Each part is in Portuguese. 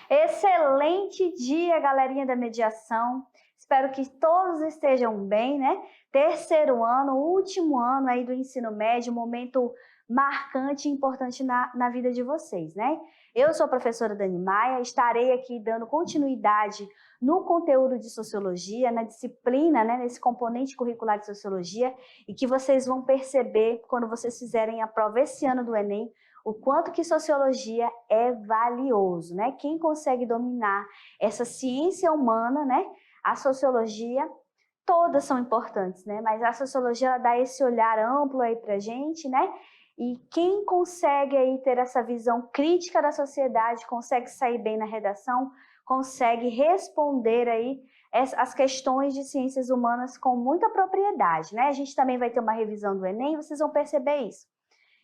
Excelente dia, galerinha da mediação. Espero que todos estejam bem, né? Terceiro ano, último ano aí do ensino médio, momento marcante e importante na vida de vocês, né? Eu sou a professora Dani Maia, estarei aqui dando continuidade no conteúdo de Sociologia, na disciplina, né, nesse componente curricular de Sociologia, e que vocês vão perceber quando vocês fizerem a prova esse ano do Enem, o quanto que Sociologia é valioso, né? Quem consegue dominar essa ciência humana, né? A Sociologia, todas são importantes, né? Mas a Sociologia, ela dá esse olhar amplo aí pra gente, né? E quem consegue aí ter essa visão crítica da sociedade, consegue sair bem na redação, consegue responder aí as questões de ciências humanas com muita propriedade, né? A gente também vai ter uma revisão do Enem, vocês vão perceber isso.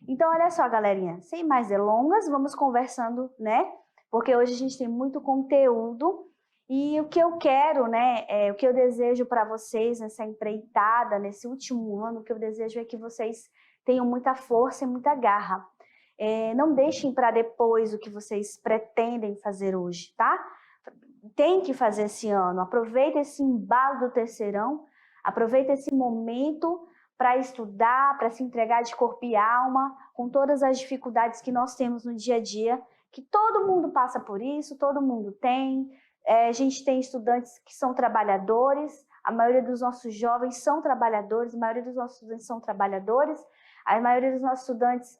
Então, olha só, galerinha, sem mais delongas, vamos conversando, né? Porque hoje a gente tem muito conteúdo e o que eu quero, né, o que eu desejo para vocês nessa empreitada, nesse último ano, o que eu desejo é que vocês tenham muita força e muita garra. Não deixem para depois o que vocês pretendem fazer hoje, tá? Tem que fazer esse ano, aproveita esse embalo do terceirão, aproveita esse momento para estudar, para se entregar de corpo e alma, com todas as dificuldades que nós temos no dia a dia, que todo mundo passa por isso, todo mundo tem. A gente tem estudantes que são trabalhadores, a maioria dos nossos jovens são trabalhadores, a maioria dos nossos estudantes são trabalhadores, a maioria dos nossos estudantes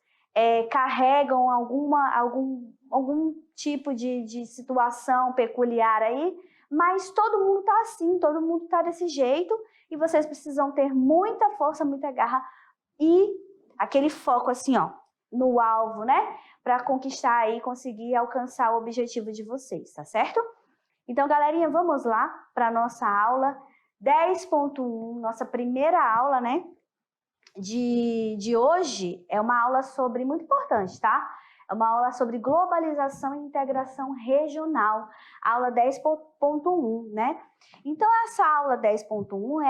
carregam algum tipo de situação peculiar aí, mas todo mundo está assim, todo mundo está desse jeito, e vocês precisam ter muita força, muita garra e aquele foco assim, ó, no alvo, né? Para conquistar aí, conseguir alcançar o objetivo de vocês, tá certo? Então, galerinha, vamos lá para a nossa aula 10.1, nossa primeira aula, né? De hoje é uma aula muito importante, tá? É uma aula sobre globalização e integração regional, aula 10.1, né? Então, essa aula 10.1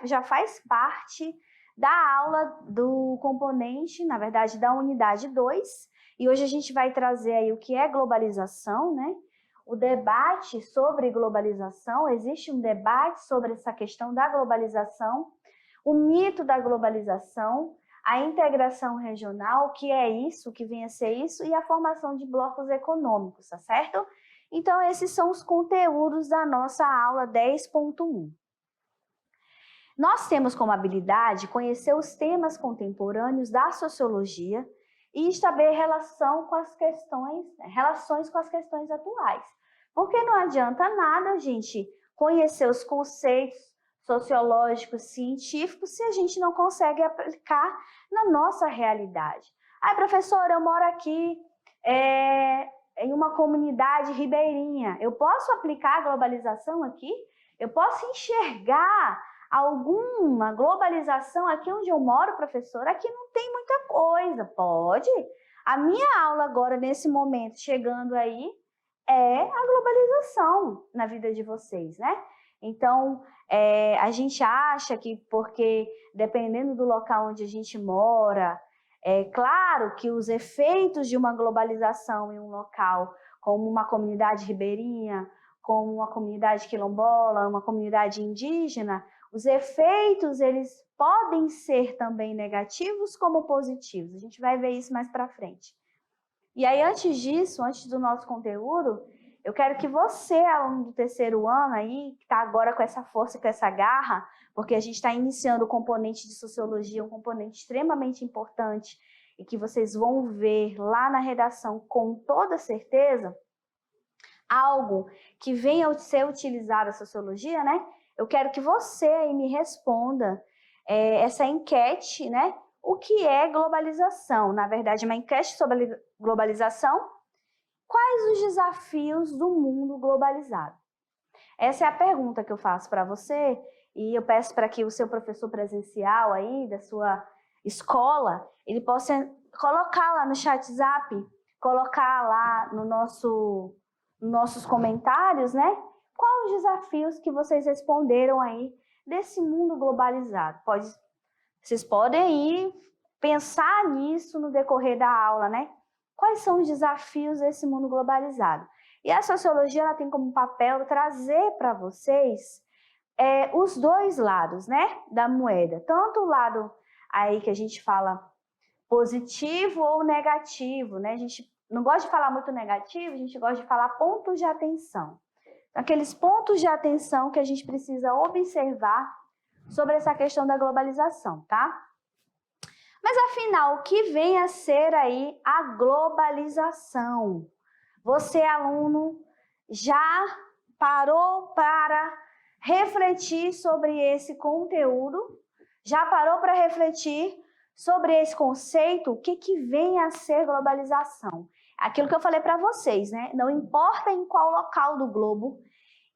já faz parte da aula do componente, na verdade, da unidade 2, e hoje a gente vai trazer aí o que é globalização, né? O debate sobre globalização, existe um debate sobre essa questão da globalização, o mito da globalização, a integração regional, que é isso, que vem a ser isso, e a formação de blocos econômicos, tá certo? Então, esses são os conteúdos da nossa aula 10.1. Nós temos como habilidade conhecer os temas contemporâneos da sociologia e estabelecer relações com as questões atuais. Porque não adianta nada a gente conhecer os conceitos sociológicos, científicos, se a gente não consegue aplicar na nossa realidade. Professora, eu moro aqui em uma comunidade ribeirinha. Eu posso aplicar a globalização aqui? Eu posso enxergar alguma globalização aqui onde eu moro, professora? Aqui não tem muita coisa. Pode? A minha aula agora, nesse momento, chegando aí, é a globalização na vida de vocês, né? Então, a gente acha que porque, dependendo do local onde a gente mora, é claro que os efeitos de uma globalização em um local, como uma comunidade ribeirinha, como uma comunidade quilombola, uma comunidade indígena, os efeitos, eles podem ser também negativos como positivos. A gente vai ver isso mais para frente. E aí, antes disso, antes do nosso conteúdo, eu quero que você, aluno do terceiro ano aí, que está agora com essa força, com essa garra, porque a gente está iniciando o componente de sociologia, um componente extremamente importante, e que vocês vão ver lá na redação com toda certeza, algo que venha a ser utilizado a sociologia, né? Eu quero que você aí me responda essa enquete, né? O que é globalização? Na verdade, uma enquete sobre globalização. Quais os desafios do mundo globalizado? Essa é a pergunta que eu faço para você e eu peço para que o seu professor presencial aí, da sua escola, ele possa colocar lá no chat Zap, colocar lá no nosso nossos comentários, né? Quais os desafios que vocês responderam aí desse mundo globalizado? Vocês podem ir pensar nisso no decorrer da aula, né? Quais são os desafios desse mundo globalizado? E a sociologia ela tem como papel trazer para vocês os dois lados, né, da moeda. Tanto o lado aí que a gente fala positivo ou negativo, né? A gente não gosta de falar muito negativo, a gente gosta de falar pontos de atenção. Aqueles pontos de atenção que a gente precisa observar sobre essa questão da globalização, tá? Mas afinal, o que vem a ser aí a globalização? Você, aluno, já parou para refletir sobre esse conteúdo? Já parou para refletir sobre esse conceito? O que vem a ser globalização? Aquilo que eu falei para vocês, né? Não importa em qual local do globo,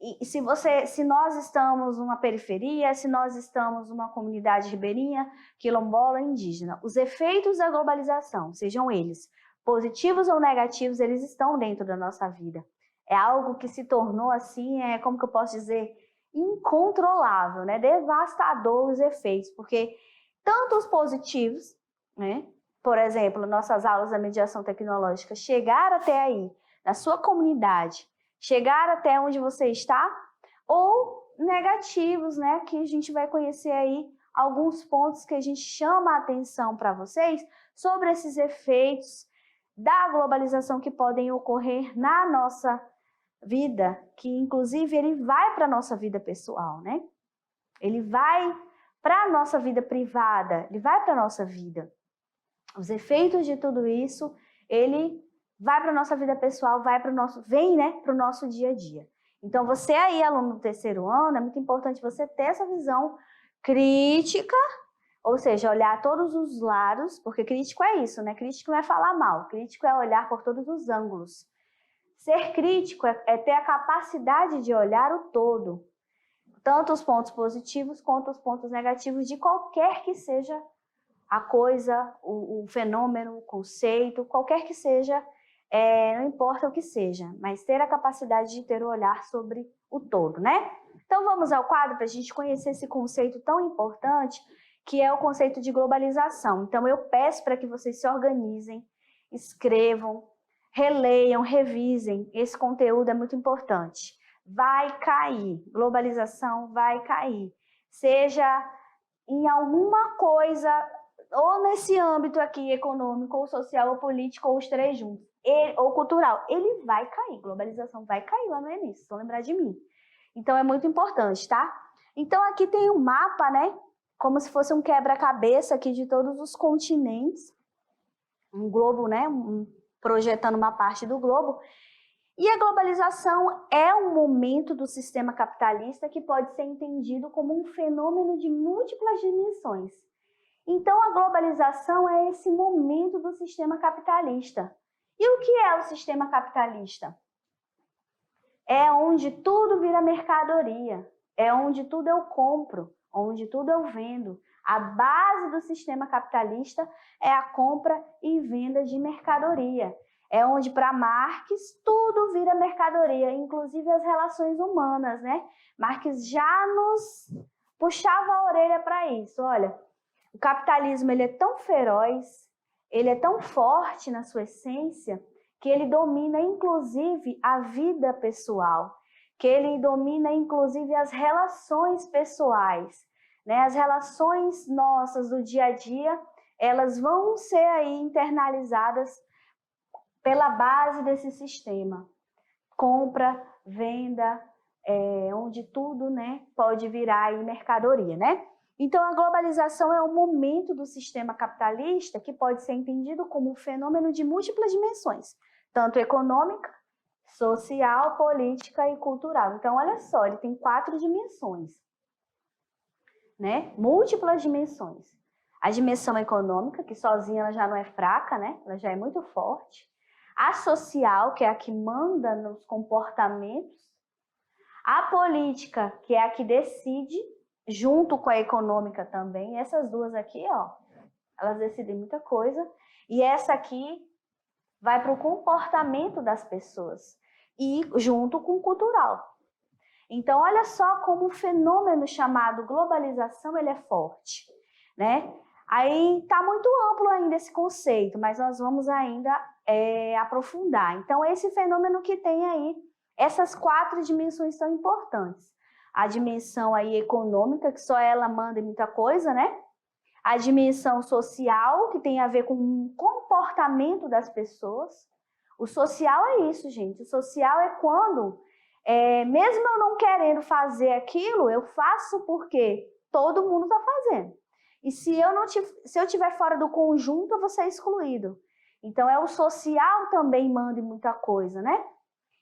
e se nós estamos numa periferia, se nós estamos numa comunidade ribeirinha, quilombola, indígena, os efeitos da globalização, sejam eles positivos ou negativos, eles estão dentro da nossa vida. É algo que se tornou assim, como que eu posso dizer, incontrolável, né? Devastador os efeitos, porque tanto os positivos, né? Por exemplo, nossas aulas da mediação tecnológica chegar até aí, na sua comunidade, chegar até onde você está, ou negativos, né? Que a gente vai conhecer aí alguns pontos que a gente chama a atenção para vocês sobre esses efeitos da globalização que podem ocorrer na nossa vida, que inclusive ele vai para a nossa vida pessoal, né? Ele vai para a nossa vida privada, ele vai para a nossa vida. Os efeitos de tudo isso, ele vai para a nossa vida pessoal, vem, né, para o nosso dia a dia. Então, você aí, aluno do terceiro ano, é muito importante você ter essa visão crítica, ou seja, olhar todos os lados, porque crítico é isso, né? Crítico não é falar mal, crítico é olhar por todos os ângulos. Ser crítico é ter a capacidade de olhar o todo, tanto os pontos positivos quanto os pontos negativos de qualquer que seja a coisa, o fenômeno, o conceito, qualquer que seja, não importa o que seja, mas ter a capacidade de ter o olhar sobre o todo, né? Então vamos ao quadro para a gente conhecer esse conceito tão importante, que é o conceito de globalização. Então eu peço para que vocês se organizem, escrevam, releiam, revisem. Esse conteúdo é muito importante. Vai cair, globalização vai cair. Seja em alguma coisa, ou nesse âmbito aqui, econômico, ou social, ou político, ou os três juntos, ou cultural, ele vai cair, globalização vai cair lá no Enem, só lembrar de mim. Então é muito importante, tá? Então aqui tem um mapa, né? Como se fosse um quebra-cabeça aqui de todos os continentes, um globo, né? Projetando uma parte do globo. E a globalização é um momento do sistema capitalista que pode ser entendido como um fenômeno de múltiplas dimensões. Então, a globalização é esse momento do sistema capitalista. E o que é o sistema capitalista? É onde tudo vira mercadoria, é onde tudo eu compro, onde tudo eu vendo. A base do sistema capitalista é a compra e venda de mercadoria. É onde, para Marx, tudo vira mercadoria, inclusive as relações humanas, né? Marx já nos puxava a orelha para isso. Olha, o capitalismo ele é tão feroz, ele é tão forte na sua essência, que ele domina inclusive a vida pessoal, que ele domina inclusive as relações pessoais, né? As relações nossas do dia a dia, elas vão ser aí internalizadas pela base desse sistema. Compra, venda, onde tudo, né, pode virar aí mercadoria, né? Então, a globalização é um momento do sistema capitalista que pode ser entendido como um fenômeno de múltiplas dimensões, tanto econômica, social, política e cultural. Então, olha só, ele tem 4 dimensões, né? Múltiplas dimensões. A dimensão econômica, que sozinha ela já não é fraca, né? Ela já é muito forte. A social, que é a que manda nos comportamentos. A política, que é a que decide, junto com a econômica também. Essas duas aqui, ó, elas decidem muita coisa. E essa aqui vai para o comportamento das pessoas. e junto com o cultural. Então, olha só como o fenômeno chamado globalização ele é forte, né? Aí está muito amplo ainda esse conceito, mas nós vamos ainda aprofundar. Então, esse fenômeno que tem aí essas 4 dimensões tão importantes. A dimensão aí econômica, que só ela manda muita coisa, né? A dimensão social, que tem a ver com o comportamento das pessoas. O social é isso, gente. O social é quando, mesmo eu não querendo fazer aquilo, eu faço porque todo mundo está fazendo. E se eu estiver fora do conjunto, eu vou ser excluído. Então, o social também manda muita coisa, né?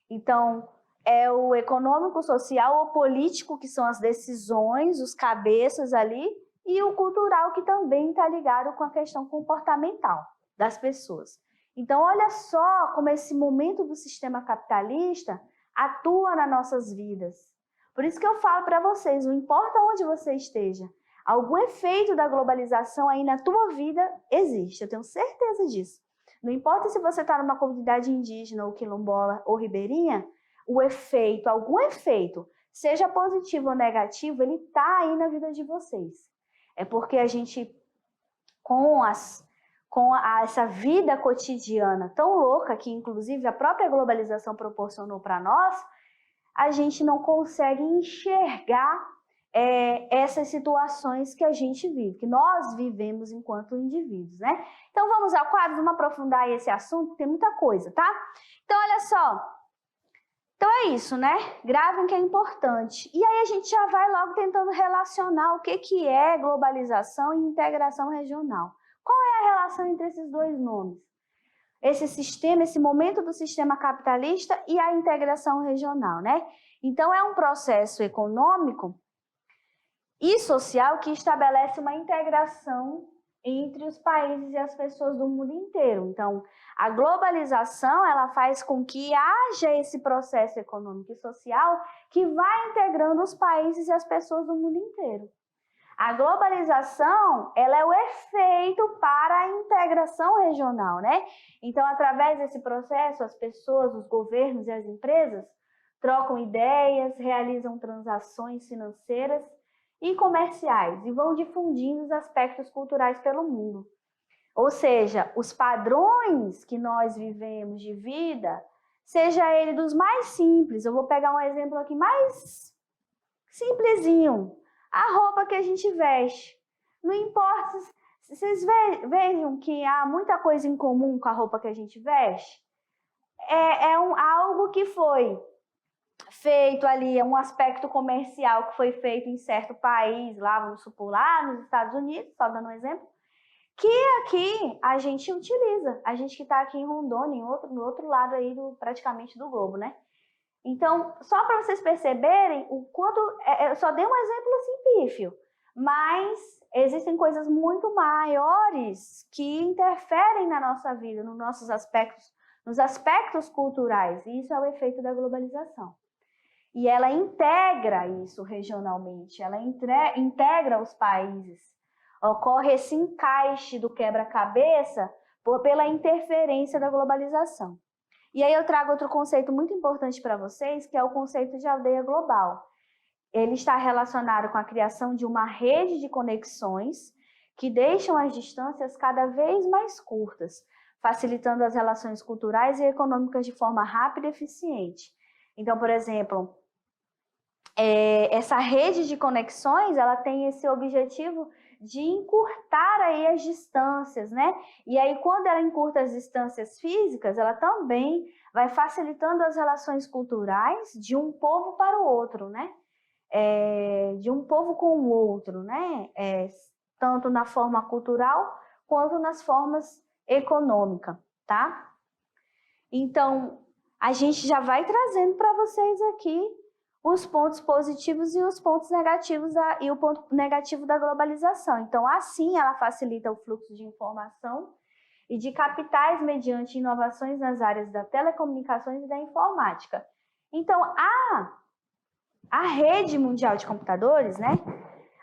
Então, é o econômico, social, o político, que são as decisões, os cabeças ali, e o cultural, que também está ligado com a questão comportamental das pessoas. Então, olha só como esse momento do sistema capitalista atua nas nossas vidas. Por isso que eu falo para vocês, não importa onde você esteja, algum efeito da globalização aí na tua vida existe, eu tenho certeza disso. Não importa se você está numa comunidade indígena ou quilombola ou ribeirinha, o efeito, algum efeito, seja positivo ou negativo, ele está aí na vida de vocês. É porque a gente, com essa vida cotidiana tão louca, que inclusive a própria globalização proporcionou para nós, a gente não consegue enxergar essas situações que a gente vive, que nós vivemos enquanto indivíduos, né? Então vamos ao quadro, vamos aprofundar esse assunto, tem muita coisa, tá? Então olha só, então é isso, né? Gravem que é importante. E aí a gente já vai logo tentando relacionar o que é globalização e integração regional. Qual é a relação entre esses dois nomes? Esse sistema, esse momento do sistema capitalista e a integração regional, né? Então é um processo econômico e social que estabelece uma integração entre os países e as pessoas do mundo inteiro. Então, a globalização, ela faz com que haja esse processo econômico e social que vai integrando os países e as pessoas do mundo inteiro. A globalização, ela é o efeito para a integração regional, né? Então, através desse processo, as pessoas, os governos e as empresas trocam ideias, realizam transações financeiras e comerciais e vão difundindo os aspectos culturais pelo mundo. Ou seja, os padrões que nós vivemos de vida, seja ele dos mais simples, eu vou pegar um exemplo aqui mais simplesinho, a roupa que a gente veste. Não importa, vocês vejam que há muita coisa em comum com a roupa que a gente veste. Algo que foi feito ali, um aspecto comercial que foi feito em certo país, lá, vamos supor, lá nos Estados Unidos, só dando um exemplo, que aqui a gente utiliza, a gente que está aqui em Rondônia, no outro lado aí praticamente do globo, né? Então, só para vocês perceberem o quanto, eu só dei um exemplo assim pífio, mas existem coisas muito maiores que interferem na nossa vida, nos nossos aspectos, nos aspectos culturais, e isso é o efeito da globalização. E ela integra isso regionalmente, ela integra os países. Ocorre esse encaixe do quebra-cabeça pela interferência da globalização. E aí eu trago outro conceito muito importante para vocês, que é o conceito de aldeia global. Ele está relacionado com a criação de uma rede de conexões que deixam as distâncias cada vez mais curtas, facilitando as relações culturais e econômicas de forma rápida e eficiente. Então, por exemplo, essa rede de conexões, ela tem esse objetivo de encurtar aí as distâncias, né? E aí, quando ela encurta as distâncias físicas, ela também vai facilitando as relações culturais de um povo para o outro, né? De um povo com o outro, né? Tanto na forma cultural quanto nas formas econômicas, tá? Então, a gente já vai trazendo para vocês aqui os pontos positivos e os pontos negativos e o ponto negativo da globalização. Então, assim, ela facilita o fluxo de informação e de capitais mediante inovações nas áreas da telecomunicações e da informática. Então, a rede mundial de computadores, né?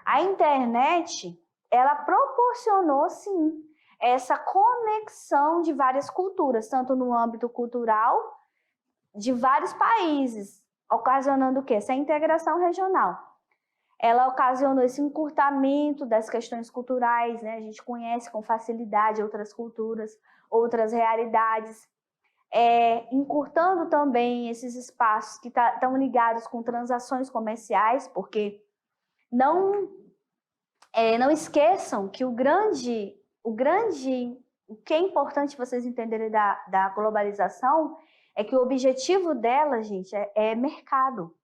A internet, ela proporcionou, sim, essa conexão de várias culturas, tanto no âmbito cultural de vários países, ocasionando o quê? Essa integração regional. Ela ocasionou esse encurtamento das questões culturais, né? A gente conhece com facilidade outras culturas, outras realidades, encurtando também esses espaços que estão ligados com transações comerciais, porque não esqueçam que o que é importante vocês entenderem da globalização é que o objetivo dela, gente, é mercado.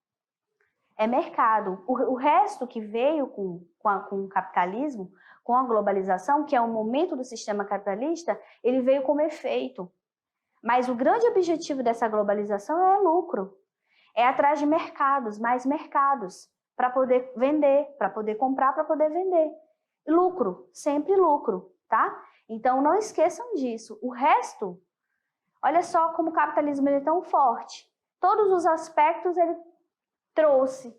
É mercado. O resto que veio com o capitalismo, com a globalização, que é o momento do sistema capitalista, ele veio como efeito. Mas o grande objetivo dessa globalização é lucro. É atrás de mercados, mais mercados, para poder vender, para poder comprar, para poder vender. Lucro, sempre lucro, tá? Então não esqueçam disso. O resto, olha só como o capitalismo é tão forte. Todos os aspectos ele trouxe,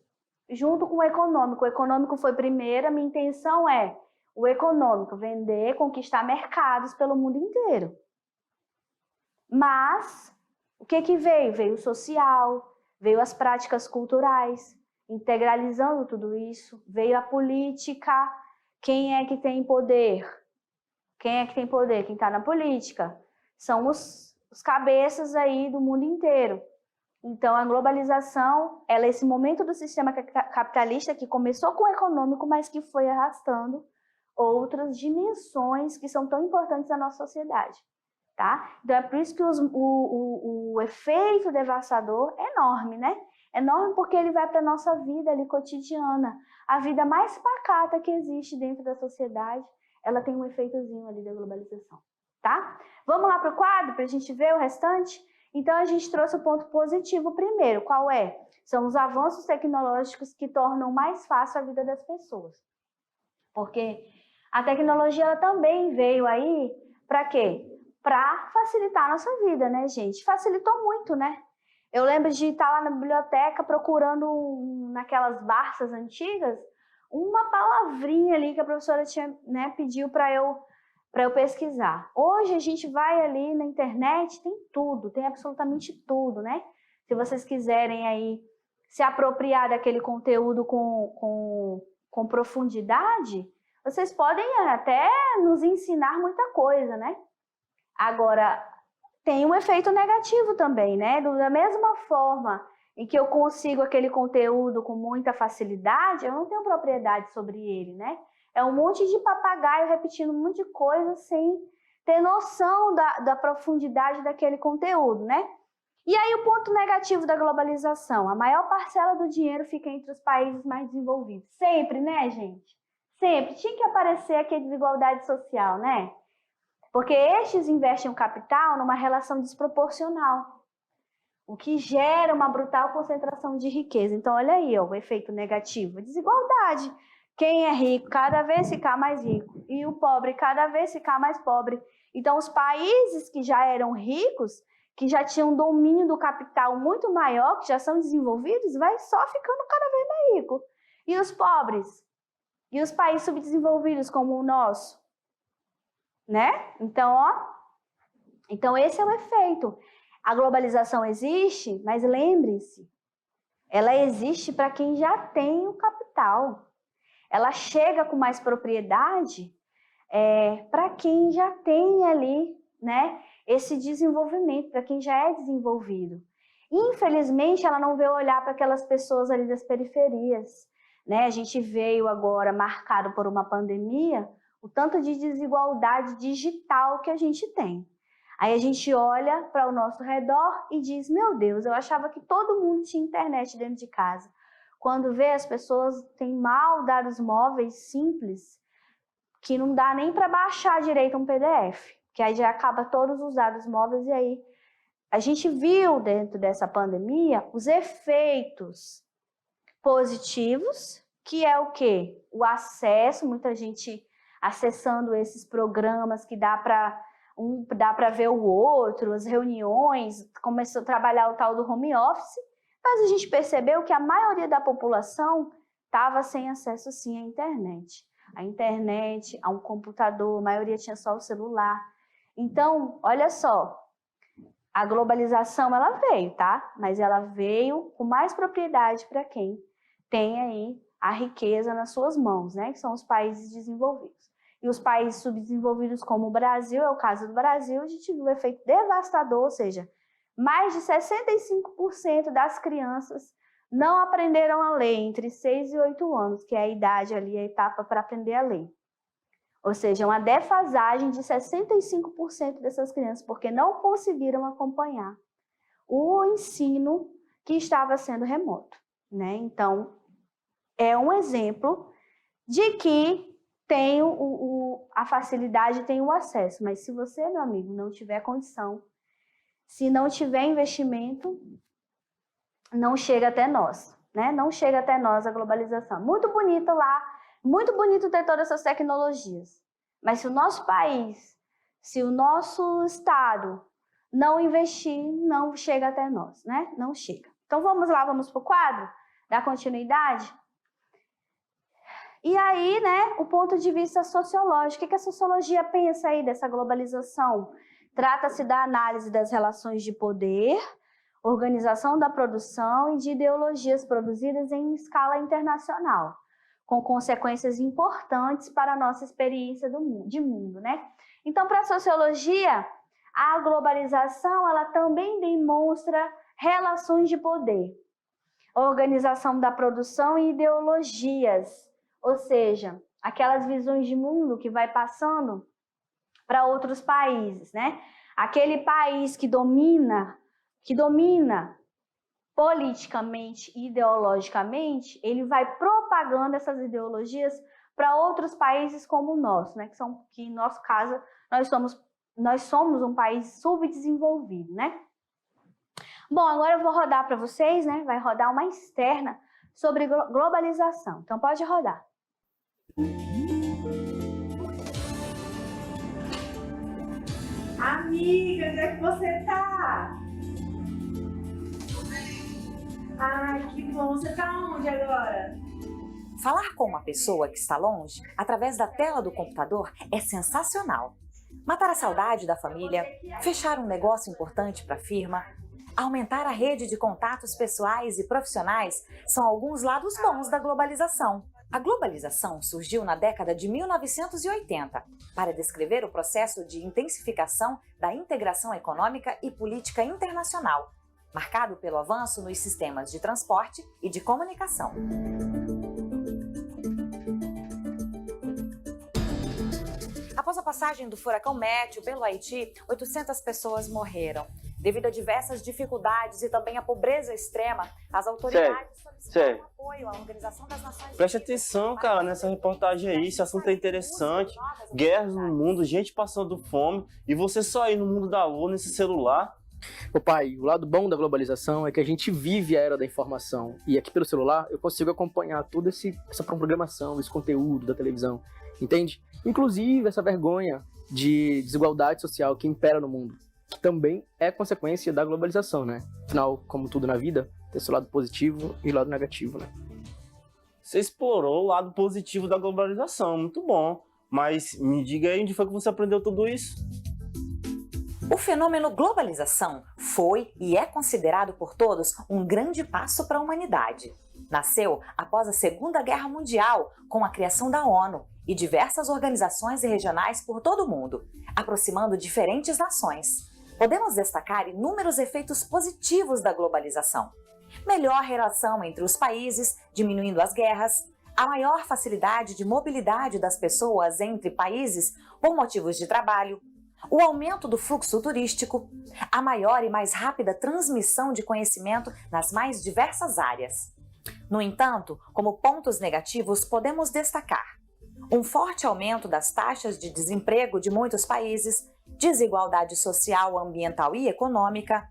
junto com o econômico. O econômico foi primeiro, a minha intenção é o econômico, vender, conquistar mercados pelo mundo inteiro. Mas, o que veio? Veio o social, veio as práticas culturais, integralizando tudo isso, veio a política. Quem é que tem poder? Quem é que tem poder? Quem está na política? São os cabeças aí do mundo inteiro. Então, a globalização, ela é esse momento do sistema capitalista que começou com o econômico, mas que foi arrastando outras dimensões que são tão importantes na nossa sociedade, tá? Então, é por isso que o efeito devastador é enorme, né? Enorme porque ele vai para a nossa vida ali cotidiana. A vida mais pacata que existe dentro da sociedade, ela tem um efeitozinho ali da globalização, tá? Vamos lá para o quadro para a gente ver o restante? Então, a gente trouxe o ponto positivo primeiro. Qual é? São os avanços tecnológicos que tornam mais fácil a vida das pessoas. Porque a tecnologia ela também veio aí para quê? Para facilitar a nossa vida, né, gente? Facilitou muito, né? Eu lembro de estar lá na biblioteca procurando naquelas Barças antigas uma palavrinha ali que a professora tinha, né, pediu para eu pesquisar. Hoje a gente vai ali na internet, tem tudo, tem absolutamente tudo, né? Se vocês quiserem aí se apropriar daquele conteúdo com profundidade, vocês podem até nos ensinar muita coisa, né? Agora, tem um efeito negativo também, né? Da mesma forma em que eu consigo aquele conteúdo com muita facilidade, eu não tenho propriedade sobre ele, né? É um monte de papagaio repetindo um monte de coisa sem ter noção da profundidade daquele conteúdo, né? E aí o ponto negativo da globalização, a maior parcela do dinheiro fica entre os países mais desenvolvidos. Sempre, né, gente? Sempre. Tinha que aparecer aqui a desigualdade social, né? Porque estes investem o capital numa relação desproporcional, o que gera uma brutal concentração de riqueza. Então, olha aí, ó, o efeito negativo, a desigualdade. Quem é rico cada vez ficar mais rico e o pobre cada vez ficar mais pobre. Então, os países que já eram ricos, que já tinham um domínio do capital muito maior, que já são desenvolvidos, vai só ficando cada vez mais rico. E os pobres? E os países subdesenvolvidos como o nosso? Né? Então, então esse é o efeito. A globalização existe, mas lembre-se, ela existe para quem já tem o capital. Ela chega com mais propriedade para quem já tem ali, né, esse desenvolvimento, para quem já é desenvolvido. Infelizmente, ela não veio olhar para aquelas pessoas ali das periferias, né? A gente veio agora marcado por uma pandemia, o tanto de desigualdade digital que a gente tem. Aí a gente olha para o nosso redor e diz, meu Deus, eu achava que todo mundo tinha internet dentro de casa. Quando vê, as pessoas têm mal dados móveis simples, que não dá nem para baixar direito um PDF, que aí já acaba todos os dados móveis. E aí a gente viu dentro dessa pandemia os efeitos positivos, que é o quê? O acesso, muita gente acessando esses programas que dá para ver o outro, as reuniões, começou a trabalhar o tal do home office, mas a gente percebeu que a maioria da população estava sem acesso sim à internet. A internet, a um computador, a maioria tinha só o celular. Então, olha só, A globalização, ela veio, tá? Mas ela veio com mais propriedade para quem tem aí a riqueza nas suas mãos, né? Que são os países desenvolvidos. E os países subdesenvolvidos, como o Brasil, é o caso do Brasil, a gente viu um efeito devastador, ou seja, mais de 65% das crianças não aprenderam a ler entre 6 e 8 anos, que é a idade ali, a etapa para aprender a ler. Ou seja, uma defasagem de 65% dessas crianças, porque não conseguiram acompanhar o ensino que estava sendo remoto, né? Então, é um exemplo de que tem a facilidade, tem o acesso, mas se você, meu amigo, não tiver condição, se não tiver investimento, não chega até nós, né? Não chega até nós a globalização. Muito bonito lá, muito bonito ter todas essas tecnologias, mas se o nosso país, se o nosso estado não investir, não chega até nós, né? Não chega. Então vamos lá, vamos para o quadro da continuidade. E aí, né, o ponto de vista sociológico, o que a sociologia pensa aí dessa globalização? Trata-se da análise das relações de poder, organização da produção e de ideologias produzidas em escala internacional, com consequências importantes para a nossa experiência de mundo, né? Então, para a sociologia, a globalização, ela também demonstra relações de poder, organização da produção e ideologias, ou seja, aquelas visões de mundo que vai passando para outros países, né? Aquele país que domina politicamente e ideologicamente, ele vai propagando essas ideologias para outros países como o nosso, né? Que em nosso caso, nós somos um país subdesenvolvido, né? Bom, agora eu vou rodar para vocês, né? Vai rodar uma externa sobre globalização. Então pode rodar. Amiga, onde é que você tá? Ai, que bom. Você tá onde agora? Falar com uma pessoa que está longe, através da tela do computador, é sensacional. Matar a saudade da família, fechar um negócio importante para a firma, aumentar a rede de contatos pessoais e profissionais são alguns lados bons da globalização. A globalização surgiu na década de 1980 para descrever o processo de intensificação da integração econômica e política internacional, marcado pelo avanço nos sistemas de transporte e de comunicação. Após a passagem do furacão Matthew pelo Haiti, 800 pessoas morreram. Devido a diversas dificuldades e também à pobreza extrema, as autoridades solicitaram apoio à Organização das Nações Unidas. Preste atenção, cara, nessa reportagem aí, esse assunto é interessante. Guerras no mundo, gente passando fome, e você só aí no mundo da lua, nesse celular. Ô pai, o lado bom da globalização é que a gente vive a era da informação. E aqui pelo celular eu consigo acompanhar toda essa programação, esse conteúdo da televisão, entende? Inclusive essa vergonha de desigualdade social que impera no mundo, que também é consequência da globalização, né? Afinal, como tudo na vida, tem seu lado positivo e o lado negativo, né? Você explorou o lado positivo da globalização, muito bom. Mas me diga aí onde foi que você aprendeu tudo isso? O fenômeno globalização foi e é considerado por todos um grande passo para a humanidade. Nasceu após a Segunda Guerra Mundial, com a criação da ONU e diversas organizações regionais por todo o mundo, aproximando diferentes nações. Podemos destacar inúmeros efeitos positivos da globalização. Melhor relação entre os países, diminuindo as guerras, a maior facilidade de mobilidade das pessoas entre países por motivos de trabalho, o aumento do fluxo turístico, a maior e mais rápida transmissão de conhecimento nas mais diversas áreas. No entanto, como pontos negativos, podemos destacar um forte aumento das taxas de desemprego de muitos países, desigualdade social, ambiental e econômica,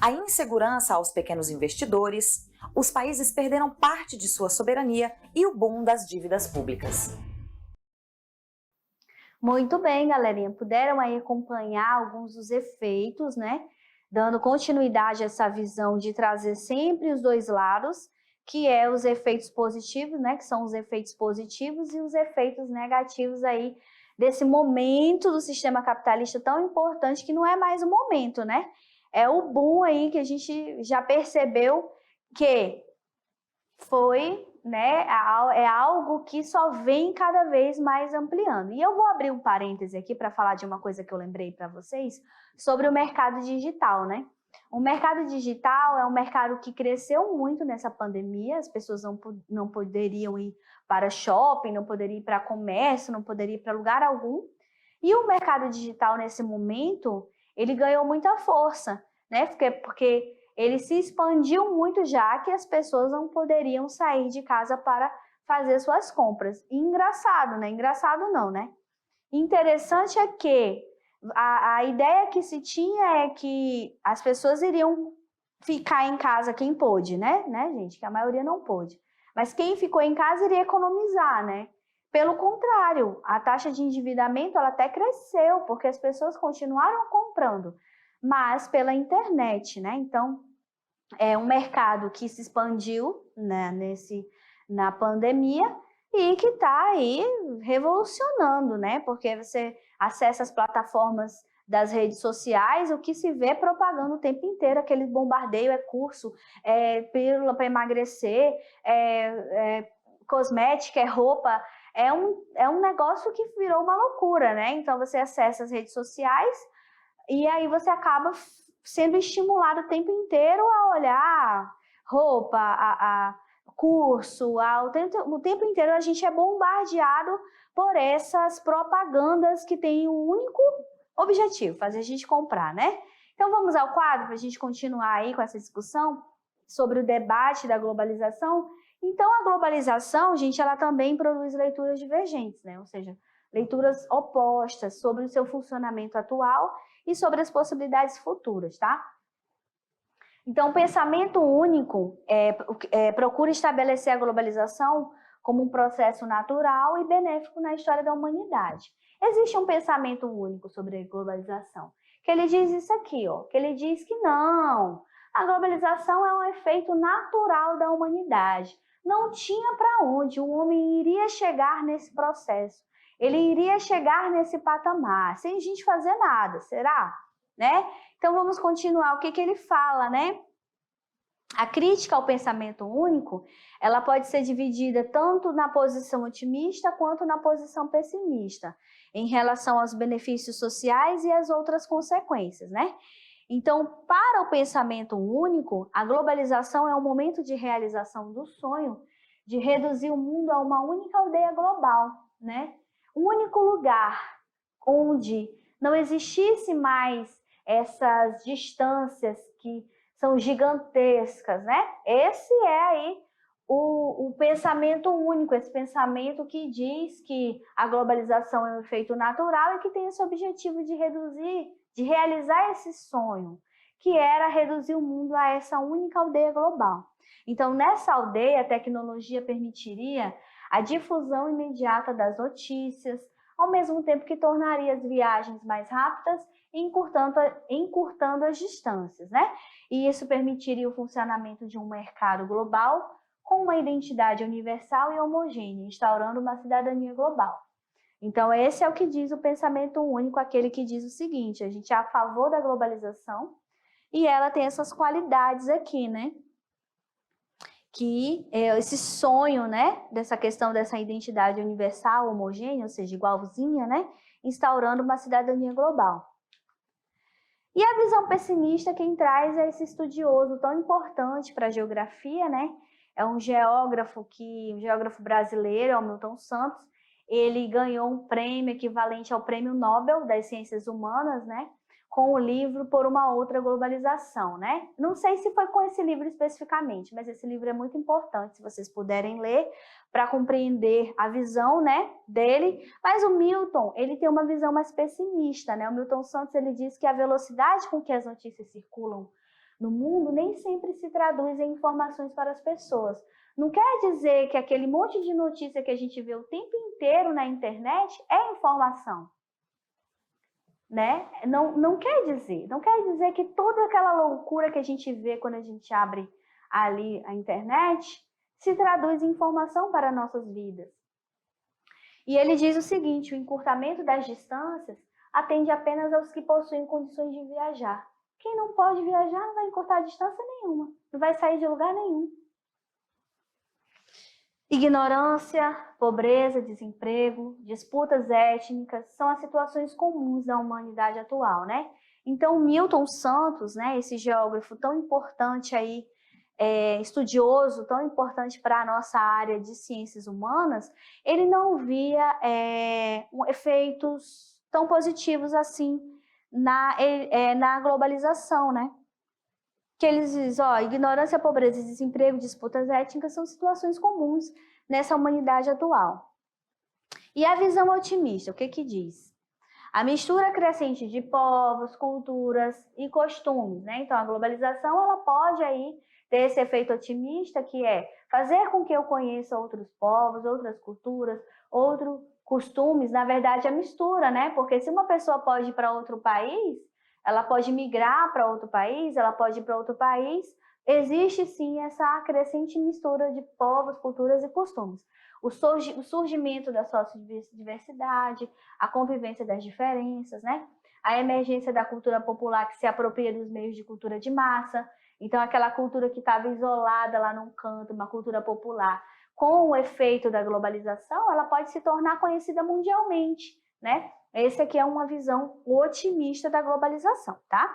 a insegurança aos pequenos investidores, os países perderam parte de sua soberania e o boom das dívidas públicas. Muito bem, galerinha. Puderam aí acompanhar alguns dos efeitos, né? Dando continuidade a essa visão de trazer sempre os dois lados, que é os efeitos positivos, né? Que são os efeitos positivos e os efeitos negativos aí desse momento do sistema capitalista tão importante, que não é mais um momento, né? é o boom aí que a gente já percebeu que foi, né, é algo que só vem cada vez mais ampliando. E eu vou abrir um parêntese aqui para falar de uma coisa que eu lembrei para vocês sobre o mercado digital, né? O mercado digital é um mercado que cresceu muito nessa pandemia, as pessoas não poderiam ir para shopping, não poderiam ir para comércio, não poderiam ir para lugar algum. E o mercado digital, nesse momento, ele ganhou muita força, né? Porque ele se expandiu muito, já que as pessoas não poderiam sair de casa para fazer suas compras. E engraçado, né? Engraçado não, né? Interessante é que a ideia que se tinha é que as pessoas iriam ficar em casa, quem pôde, né, gente? Que a maioria não pôde. Mas quem ficou em casa iria economizar, né? Pelo contrário, a taxa de endividamento ela até cresceu, porque as pessoas continuaram comprando, mas pela internet, né? Então, é um mercado que se expandiu, né, na pandemia e que está aí revolucionando, né? Porque você acessa as plataformas das redes sociais, o que se vê é propaganda o tempo inteiro, aquele bombardeio, é curso, é pílula para emagrecer, cosmética, é roupa, é um negócio que virou uma loucura, né? Então você acessa as redes sociais e aí você acaba sendo estimulado o tempo inteiro a olhar roupa, a curso, o tempo inteiro a gente é bombardeado por essas propagandas que têm um único objetivo, fazer a gente comprar, né? Então vamos ao quadro para a gente continuar aí com essa discussão sobre o debate da globalização. Então a globalização, gente, ela também produz leituras divergentes, né? Ou seja, leituras opostas sobre o seu funcionamento atual e sobre as possibilidades futuras, tá? Então, o pensamento único procura estabelecer a globalização como um processo natural e benéfico na história da humanidade. Existe um pensamento único sobre a globalização, que ele diz isso aqui, ó, que ele diz que não, a globalização é um efeito natural da humanidade. Não tinha para onde o homem iria chegar nesse processo. Ele iria chegar nesse patamar, sem a gente fazer nada, será? Né? Então vamos continuar. O que ele fala, né? A crítica ao pensamento único, ela pode ser dividida tanto na posição otimista quanto na posição pessimista, em relação aos benefícios sociais e às outras consequências, né? Então, para o pensamento único, a globalização é um momento de realização do sonho de reduzir o mundo a uma única aldeia global, né? Um único lugar onde não existisse mais essas distâncias que são gigantescas, né? Esse é aí o pensamento único, esse pensamento que diz que a globalização é um efeito natural e que tem esse objetivo de reduzir, de realizar esse sonho, que era reduzir o mundo a essa única aldeia global. Então, nessa aldeia, a tecnologia permitiria a difusão imediata das notícias, ao mesmo tempo que tornaria as viagens mais rápidas e encurtando as distâncias, né? E isso permitiria o funcionamento de um mercado global com uma identidade universal e homogênea, instaurando uma cidadania global. Então, esse é o que diz o pensamento único, aquele que diz o seguinte: a gente é a favor da globalização e ela tem essas qualidades aqui, né? Que esse sonho, né, dessa questão dessa identidade universal, homogênea, ou seja, igualzinha, né, instaurando uma cidadania global. E a visão pessimista, quem traz é esse estudioso tão importante para a geografia, né, é um geógrafo brasileiro, é o Milton Santos. Ele ganhou um prêmio equivalente ao Prêmio Nobel das Ciências Humanas, né, com o livro Por uma Outra Globalização, né? Não sei se foi com esse livro especificamente, mas esse livro é muito importante, se vocês puderem ler, para compreender a visão, né, dele. Mas o Milton, ele tem uma visão mais pessimista, né? O Milton Santos, ele diz que a velocidade com que as notícias circulam no mundo nem sempre se traduz em informações para as pessoas. Não quer dizer que aquele monte de notícia que a gente vê o tempo inteiro na internet é informação. Né? Não quer dizer que toda aquela loucura que a gente vê quando a gente abre ali a internet se traduz em informação para nossas vidas. E ele diz o seguinte: o encurtamento das distâncias atende apenas aos que possuem condições de viajar. Quem não pode viajar não vai encurtar distância nenhuma, não vai sair de lugar nenhum. Ignorância, pobreza, desemprego, disputas étnicas são as situações comuns da humanidade atual, né? Então, Milton Santos, né, esse geógrafo tão importante aí, estudioso, tão importante para a nossa área de ciências humanas, ele não via efeitos tão positivos assim na globalização, né? Que eles dizem, ignorância, pobreza, desemprego, disputas étnicas são situações comuns nessa humanidade atual. E a visão otimista, o que diz? A mistura crescente de povos, culturas e costumes, né? Então, a globalização, ela pode aí ter esse efeito otimista, que é fazer com que eu conheça outros povos, outras culturas, outros costumes, na verdade, a mistura, né? Porque se uma pessoa pode ir para outro país, ela pode migrar para outro país, ela pode ir para outro país, existe sim essa crescente mistura de povos, culturas e costumes. O surgimento da sociodiversidade, a convivência das diferenças, né? A emergência da cultura popular que se apropria dos meios de cultura de massa. Então, aquela cultura que estava isolada lá num canto, uma cultura popular, com o efeito da globalização, ela pode se tornar conhecida mundialmente, né? Essa aqui é uma visão otimista da globalização, tá?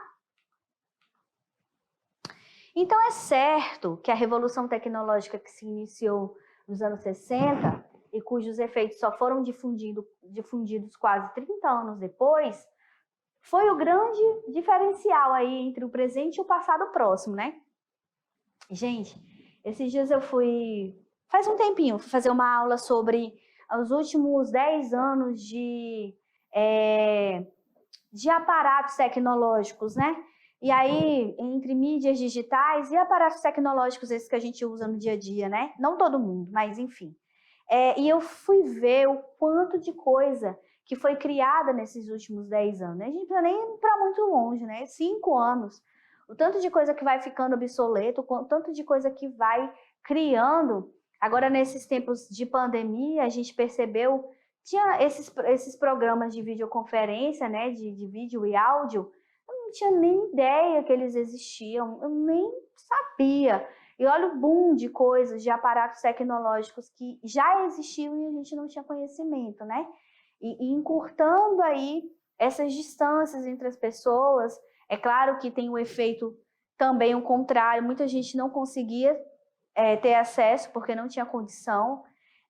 Então, é certo que a revolução tecnológica que se iniciou nos anos 60 e cujos efeitos só foram difundidos quase 30 anos depois, foi o grande diferencial aí entre o presente e o passado próximo, né? Gente, esses dias faz um tempinho, fui fazer uma aula sobre os últimos 10 anos de aparatos tecnológicos, né? E aí, entre mídias digitais e aparatos tecnológicos, esses que a gente usa no dia a dia, né? Não todo mundo, mas enfim. E eu fui ver o quanto de coisa que foi criada nesses últimos 10 anos. A gente não precisa nem ir para muito longe, né? 5 anos. O tanto de coisa que vai ficando obsoleto, o tanto de coisa que vai criando. Agora, nesses tempos de pandemia, a gente percebeu, tinha esses programas de videoconferência, né? De vídeo e áudio. Eu não tinha nem ideia que eles existiam, eu nem sabia. E olha o boom de coisas, de aparatos tecnológicos que já existiam e a gente não tinha conhecimento, né? E encurtando aí essas distâncias entre as pessoas. É claro que tem o efeito também o contrário, muita gente não conseguia ter acesso porque não tinha condição,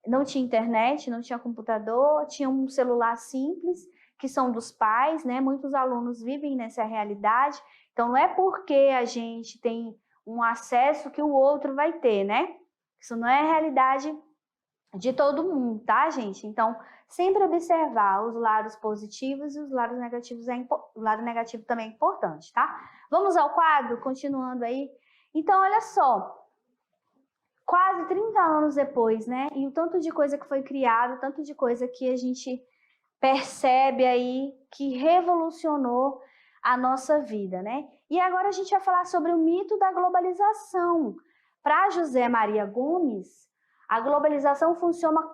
não tinha internet, não tinha computador, tinha um celular simples, que são dos pais, né? Muitos alunos vivem nessa realidade, então não é porque a gente tem um acesso que o outro vai ter, né? Isso não é a realidade de todo mundo, tá, gente? Então, sempre observar os lados positivos e os lados negativos, o lado negativo também é importante, tá? Vamos ao quadro, continuando aí. Então, olha só, quase 30 anos depois, né? E o tanto de coisa que foi criado, o tanto de coisa que a gente percebe aí que revolucionou a nossa vida, né? E agora a gente vai falar sobre o mito da globalização. Para José Maria Gomes, a globalização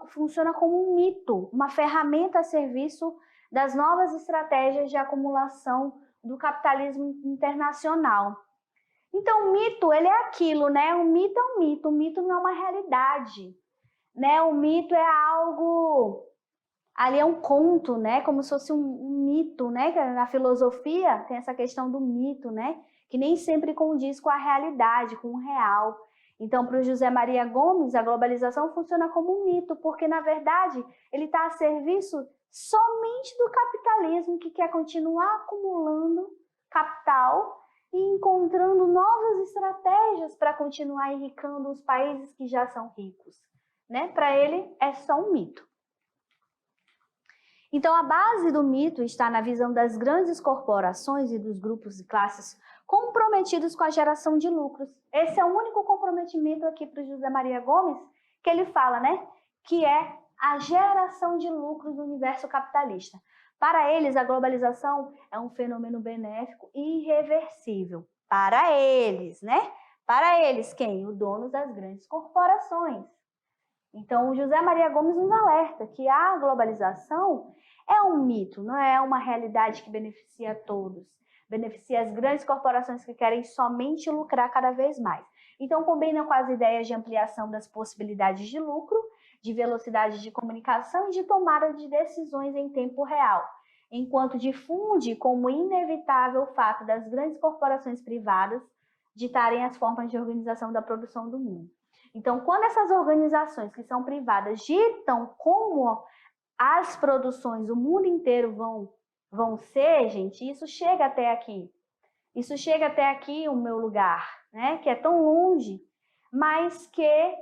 funciona como um mito, uma ferramenta a serviço das novas estratégias de acumulação do capitalismo internacional. Então, o mito, ele é aquilo, né? O mito é um mito, o mito não é uma realidade, né? O mito é algo... Ali é um conto, né? Como se fosse um mito, né? Na filosofia tem essa questão do mito, né? Que nem sempre condiz com a realidade, com o real. Então, para o José Maria Gomes, a globalização funciona como um mito, porque, na verdade, ele está a serviço somente do capitalismo, que quer continuar acumulando capital e encontrando novas estratégias para continuar enricando os países que já são ricos, né? Para ele, é só um mito. Então, a base do mito está na visão das grandes corporações e dos grupos e classes comprometidos com a geração de lucros. Esse é o único comprometimento aqui para o José Maria Gomes que ele fala, né? Que é a geração de lucros do universo capitalista. Para eles, a globalização é um fenômeno benéfico e irreversível. Para eles, né? Para eles, quem? O dono das grandes corporações. Então, o José Maria Gomes nos alerta que a globalização é um mito, não é uma realidade que beneficia a todos. beneficia as grandes corporações que querem somente lucrar cada vez mais. Então, combina com as ideias de ampliação das possibilidades de lucro, de velocidade de comunicação e de tomada de decisões em tempo real, enquanto difunde como inevitável o fato das grandes corporações privadas ditarem as formas de organização da produção do mundo. Então, quando essas organizações que são privadas ditam como as produções do mundo inteiro vão ser, gente, isso chega até aqui. Isso chega até aqui, o meu lugar, né? Que é tão longe, mas que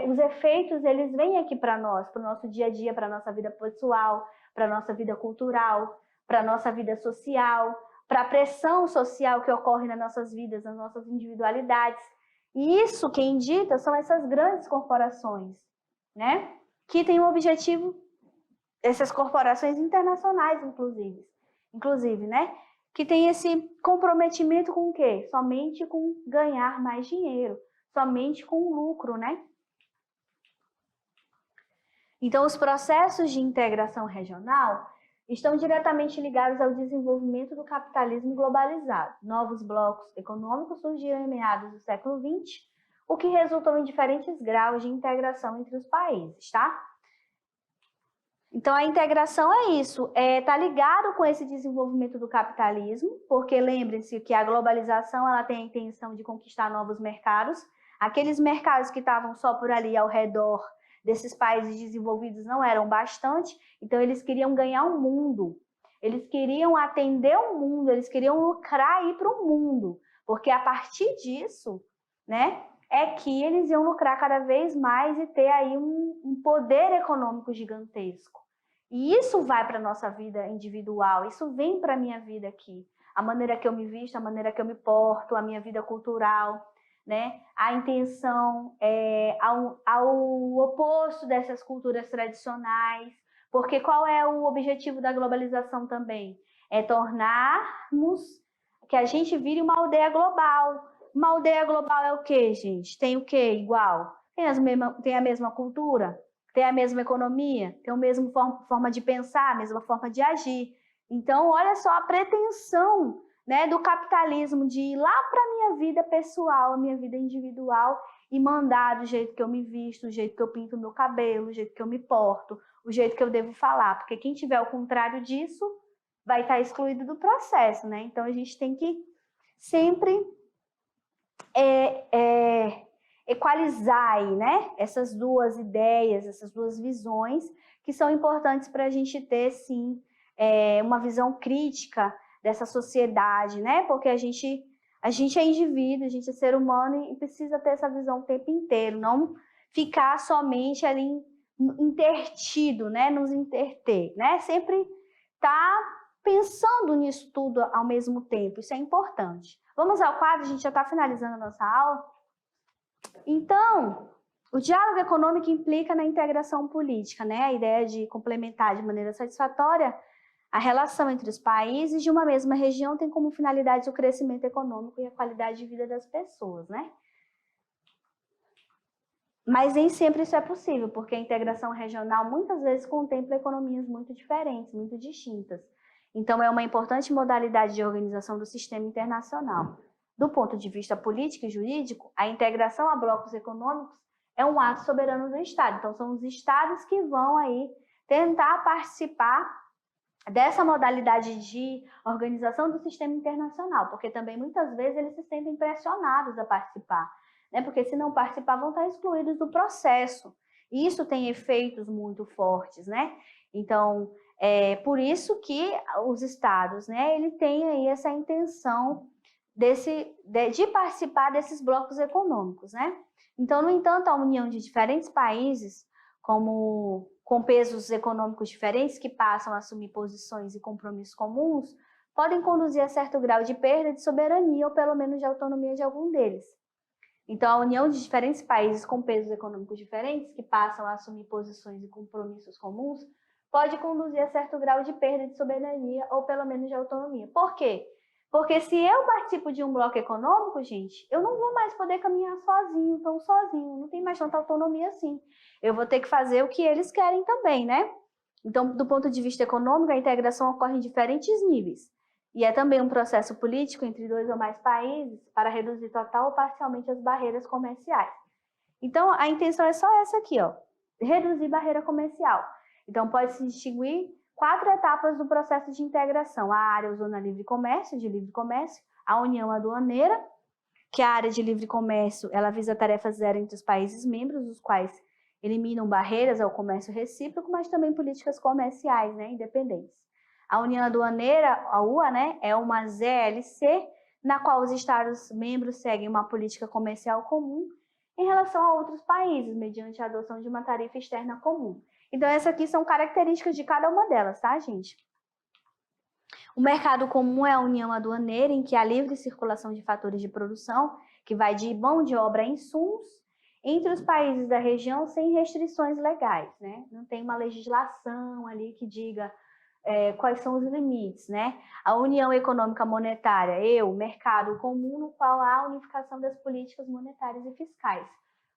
os efeitos, eles vêm aqui para nós, para o nosso dia a dia, para a nossa vida pessoal, para a nossa vida cultural, para a nossa vida social, para a pressão social que ocorre nas nossas vidas, nas nossas individualidades. E isso, quem dita, são essas grandes corporações, né? Que têm o objetivo, essas corporações internacionais, inclusive, né? Que tem esse comprometimento com o quê? Somente com ganhar mais dinheiro, somente com lucro, né? Então, os processos de integração regional estão diretamente ligados ao desenvolvimento do capitalismo globalizado. Novos blocos econômicos surgiram em meados do século XX, o que resultou em diferentes graus de integração entre os países, tá? Então, a integração é isso, tá ligado com esse desenvolvimento do capitalismo, porque lembrem-se que a globalização ela tem a intenção de conquistar novos mercados. Aqueles mercados que estavam só por ali ao redor desses países desenvolvidos não eram bastante, então eles queriam ganhar o mundo, eles queriam atender o mundo, eles queriam lucrar e ir para o mundo, porque a partir disso, né, é que eles iam lucrar cada vez mais e ter aí um poder econômico gigantesco. E isso vai para a nossa vida individual, isso vem para a minha vida aqui. A maneira que eu me visto, a maneira que eu me porto, a minha vida cultural, né? A intenção ao oposto dessas culturas tradicionais. Porque qual é o objetivo da globalização também? É tornarmos que a gente vire uma aldeia global. Uma aldeia global é o quê, gente? Tem o quê igual? Tem a mesma cultura? Tem a mesma economia? Tem a mesma forma de pensar? A mesma forma de agir? Então, olha só a pretensão, né, do capitalismo de ir lá para a minha vida pessoal, a minha vida individual e mandar do jeito que eu me visto, do jeito que eu pinto o meu cabelo, do jeito que eu me porto, o jeito que eu devo falar. Porque quem tiver ao contrário disso vai estar excluído do processo, né? Então, a gente tem que sempre equalizar aí, né? Essas duas ideias, essas duas visões que são importantes para a gente ter, sim, uma visão crítica dessa sociedade, né? Porque a gente é indivíduo, a gente é ser humano e precisa ter essa visão o tempo inteiro, não ficar somente ali intertido, né? Nos interter, né? Sempre tá pensando nisso tudo ao mesmo tempo, isso é importante. Vamos ao quadro, a gente já está finalizando a nossa aula. Então, o diálogo econômico implica na integração política, né? A ideia de complementar de maneira satisfatória a relação entre os países de uma mesma região tem como finalidade o crescimento econômico e a qualidade de vida das pessoas, né? Mas nem sempre isso é possível, porque a integração regional muitas vezes contempla economias muito diferentes, muito distintas. Então, é uma importante modalidade de organização do sistema internacional. Do ponto de vista político e jurídico, a integração a blocos econômicos é um ato soberano do Estado. Então, são os Estados que vão aí tentar participar dessa modalidade de organização do sistema internacional, porque também muitas vezes eles se sentem pressionados a participar, né? Porque se não participar vão estar excluídos do processo. E isso tem efeitos muito fortes, né? Então, por isso que os estados, né, ele tem aí essa intenção de participar desses blocos econômicos, né? Então, no entanto, a união de diferentes países, com pesos econômicos diferentes que passam a assumir posições e compromissos comuns, podem conduzir a certo grau de perda de soberania ou pelo menos de autonomia de algum deles. Então, a união de diferentes países com pesos econômicos diferentes que passam a assumir posições e compromissos comuns pode conduzir a certo grau de perda de soberania ou pelo menos de autonomia. Por quê? Porque se eu participo de um bloco econômico, gente, eu não vou mais poder caminhar sozinho, tão sozinho, não tem mais tanta autonomia assim. Eu vou ter que fazer o que eles querem também, né? Então, do ponto de vista econômico, a integração ocorre em diferentes níveis. E é também um processo político entre 2 ou mais países para reduzir total ou parcialmente as barreiras comerciais. Então, a intenção é só essa aqui, ó, reduzir barreira comercial. Então, pode-se distinguir 4 etapas do processo de integração: a área ou zona livre comércio, de livre comércio, a união aduaneira, que a área de livre comércio, ela visa tarefas zero entre os países membros, os quais eliminam barreiras ao comércio recíproco, mas também políticas comerciais, né, independentes. A união aduaneira, a UA, né, é uma ZLC, na qual os Estados membros seguem uma política comercial comum em relação a outros países, mediante a adoção de uma tarifa externa comum. Então, essas aqui são características de cada uma delas, tá, gente? O mercado comum é a união aduaneira, em que há livre circulação de fatores de produção, que vai de mão de obra a insumos, entre os países da região sem restrições legais, né? Não tem uma legislação ali que diga quais são os limites, né? A união econômica monetária, mercado comum, no qual há a unificação das políticas monetárias e fiscais.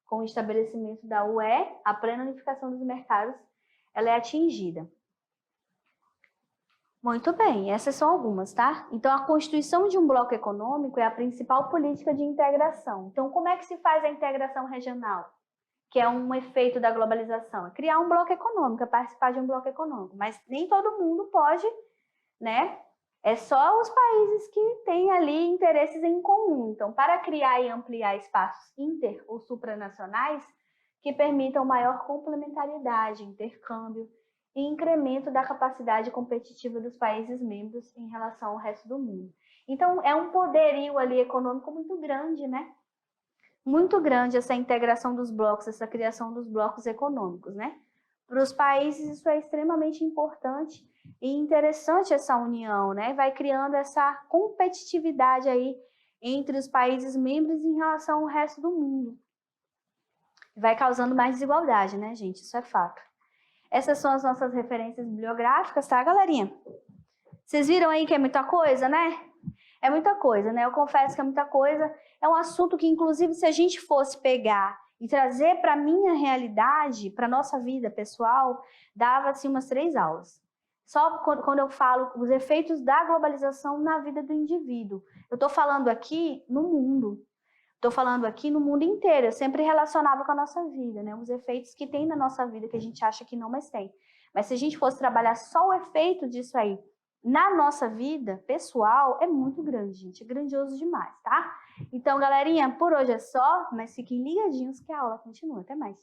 Com o estabelecimento da UE, a plena unificação dos mercados, ela é atingida. Muito bem, essas são algumas, tá? Então, a constituição de um bloco econômico é a principal política de integração. Então, como é que se faz a integração regional? Que é um efeito da globalização. É criar um bloco econômico, é participar de um bloco econômico. Mas nem todo mundo pode, né? É só os países que têm ali interesses em comum. Então, para criar e ampliar espaços inter- ou supranacionais que permitam maior complementariedade, intercâmbio, e incremento da capacidade competitiva dos países membros em relação ao resto do mundo. Então, é um poderio ali econômico muito grande, né? Muito grande essa integração dos blocos, essa criação dos blocos econômicos, né? Para os países isso é extremamente importante e interessante essa união, né? Vai criando essa competitividade aí entre os países membros em relação ao resto do mundo. Vai causando mais desigualdade, né, gente? Isso é fato. Essas são as nossas referências bibliográficas, tá, galerinha? Vocês viram aí que é muita coisa, né? É muita coisa, né? Eu confesso que é muita coisa. É um assunto que, inclusive, se a gente fosse pegar e trazer para a minha realidade, para a nossa vida pessoal, dava-se umas 3 aulas. Só quando eu falo os efeitos da globalização na vida do indivíduo. Eu estou falando aqui no mundo. Estou falando aqui no mundo inteiro, eu sempre relacionava com a nossa vida, né? Os efeitos que tem na nossa vida, que a gente acha que não, mas tem. Mas se a gente fosse trabalhar só o efeito disso aí na nossa vida pessoal, é muito grande, gente. É grandioso demais, tá? Então, galerinha, por hoje é só, mas fiquem ligadinhos que a aula continua. Até mais.